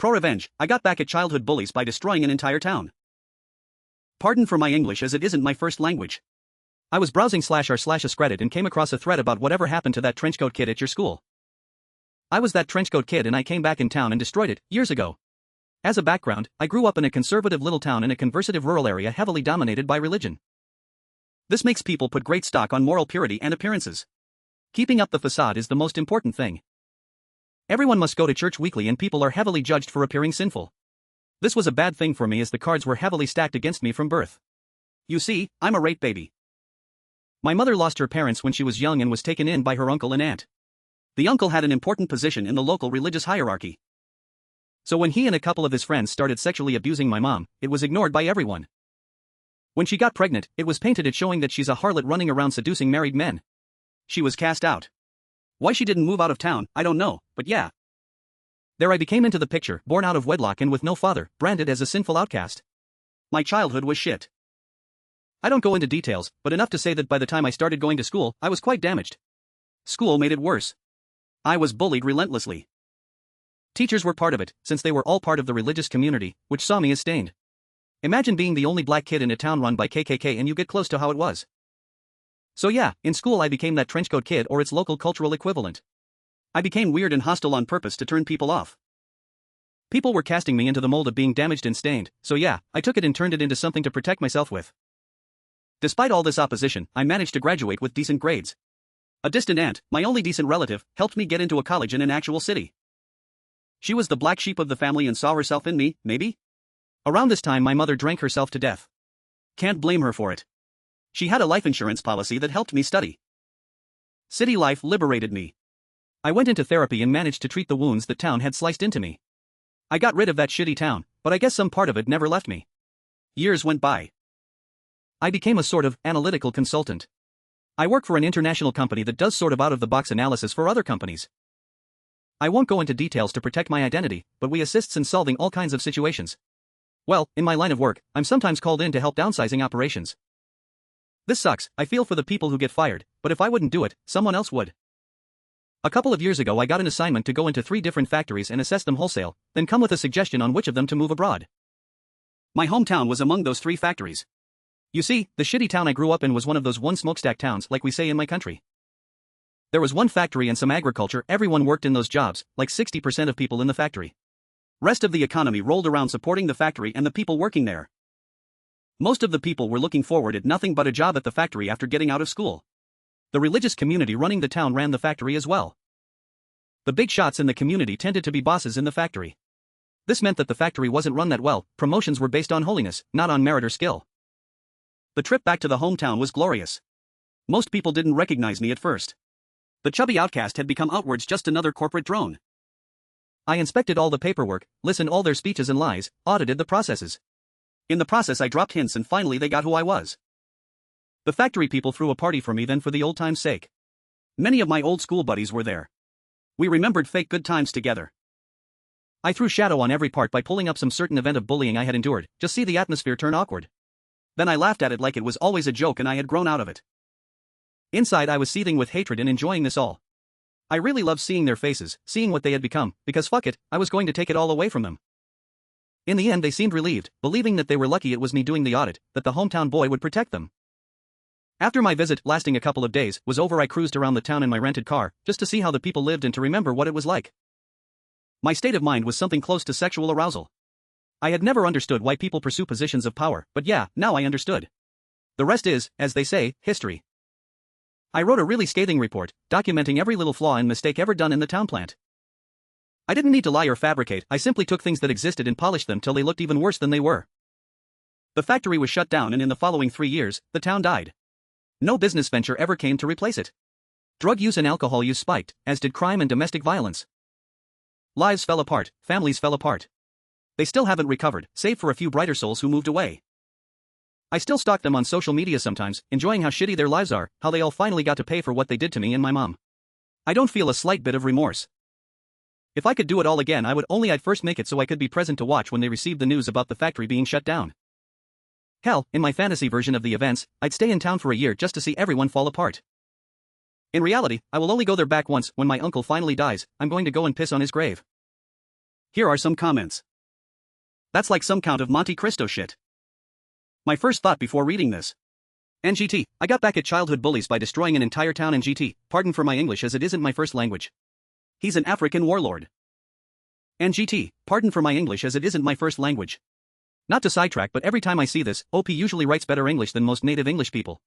Prorevenge, I got back at childhood bullies by destroying an entire town. Pardon for my English as it isn't my first language. I was browsing /r/Reddit and came across a thread about whatever happened to that trenchcoat kid at your school. I was that trenchcoat kid and I came back in town and destroyed it, years ago. As a background, I grew up in a conservative little town in a conservative rural area heavily dominated by religion. This makes people put great stock on moral purity and appearances. Keeping up the facade is the most important thing. Everyone must go to church weekly and people are heavily judged for appearing sinful. This was a bad thing for me as the cards were heavily stacked against me from birth. You see, I'm a rape baby. My mother lost her parents when she was young and was taken in by her uncle and aunt. The uncle had an important position in the local religious hierarchy. So when he and a couple of his friends started sexually abusing my mom, it was ignored by everyone. When she got pregnant, it was painted as showing that she's a harlot running around seducing married men. She was cast out. Why she didn't move out of town, I don't know, but yeah. There I became into the picture, born out of wedlock and with no father, branded as a sinful outcast. My childhood was shit. I don't go into details, but enough to say that by the time I started going to school, I was quite damaged. School made it worse. I was bullied relentlessly. Teachers were part of it, since they were all part of the religious community, which saw me as stained. Imagine being the only black kid in a town run by KKK and you get close to how it was. So yeah, in school I became that trenchcoat kid or its local cultural equivalent. I became weird and hostile on purpose to turn people off. People were casting me into the mold of being damaged and stained, so yeah, I took it and turned it into something to protect myself with. Despite all this opposition, I managed to graduate with decent grades. A distant aunt, my only decent relative, helped me get into a college in an actual city. She was the black sheep of the family and saw herself in me, maybe? Around this time my mother drank herself to death. Can't blame her for it. She had a life insurance policy that helped me study. City life liberated me. I went into therapy and managed to treat the wounds that town had sliced into me. I got rid of that shitty town, but I guess some part of it never left me. Years went by. I became a sort of analytical consultant. I work for an international company that does sort of out-of-the-box analysis for other companies. I won't go into details to protect my identity, but we assist in solving all kinds of situations. Well, in my line of work, I'm sometimes called in to help downsizing operations. This sucks, I feel for the people who get fired, but if I wouldn't do it, someone else would. A couple of years ago I got an assignment to go into 3 different factories and assess them wholesale, then come with a suggestion on which of them to move abroad. My hometown was among those 3 factories. You see, the shitty town I grew up in was one of those one smokestack towns like we say in my country. There was one factory and some agriculture, everyone worked in those jobs, like 60% of people in the factory. Rest of the economy rolled around supporting the factory and the people working there. Most of the people were looking forward at nothing but a job at the factory after getting out of school. The religious community running the town ran the factory as well. The big shots in the community tended to be bosses in the factory. This meant that the factory wasn't run that well, promotions were based on holiness, not on merit or skill. The trip back to the hometown was glorious. Most people didn't recognize me at first. The chubby outcast had become outwards just another corporate drone. I inspected all the paperwork, listened all their speeches and lies, audited the processes. In the process I dropped hints and finally they got who I was. The factory people threw a party for me then for the old time's sake. Many of my old school buddies were there. We remembered fake good times together. I threw shadow on every part by pulling up some certain event of bullying I had endured, just see the atmosphere turn awkward. Then I laughed at it like it was always a joke and I had grown out of it. Inside I was seething with hatred and enjoying this all. I really loved seeing their faces, seeing what they had become, because fuck it, I was going to take it all away from them. In the end they seemed relieved, believing that they were lucky it was me doing the audit, that the hometown boy would protect them. After my visit, lasting a couple of days, was over I cruised around the town in my rented car, just to see how the people lived and to remember what it was like. My state of mind was something close to sexual arousal. I had never understood why people pursue positions of power, but yeah, now I understood. The rest is, as they say, history. I wrote a really scathing report, documenting every little flaw and mistake ever done in the town plant. I didn't need to lie or fabricate, I simply took things that existed and polished them till they looked even worse than they were. The factory was shut down and in the following 3 years, the town died. No business venture ever came to replace it. Drug use and alcohol use spiked, as did crime and domestic violence. Lives fell apart, families fell apart. They still haven't recovered, save for a few brighter souls who moved away. I still stalk them on social media sometimes, enjoying how shitty their lives are, how they all finally got to pay for what they did to me and my mom. I don't feel a slight bit of remorse. If I could do it all again I'd first make it so I could be present to watch when they received the news about the factory being shut down. Hell, in my fantasy version of the events, I'd stay in town for a year just to see everyone fall apart. In reality, I will only go there back once. When my uncle finally dies, I'm going to go and piss on his grave. Here are some comments. That's like some Count of Monte Cristo shit. My first thought before reading this. NGT, I got back at childhood bullies by destroying an entire town. NGT, pardon for my English as it isn't my first language. He's an African warlord. NGT, pardon for my English as it isn't my first language. Not to sidetrack, but every time I see this, OP usually writes better English than most native English people.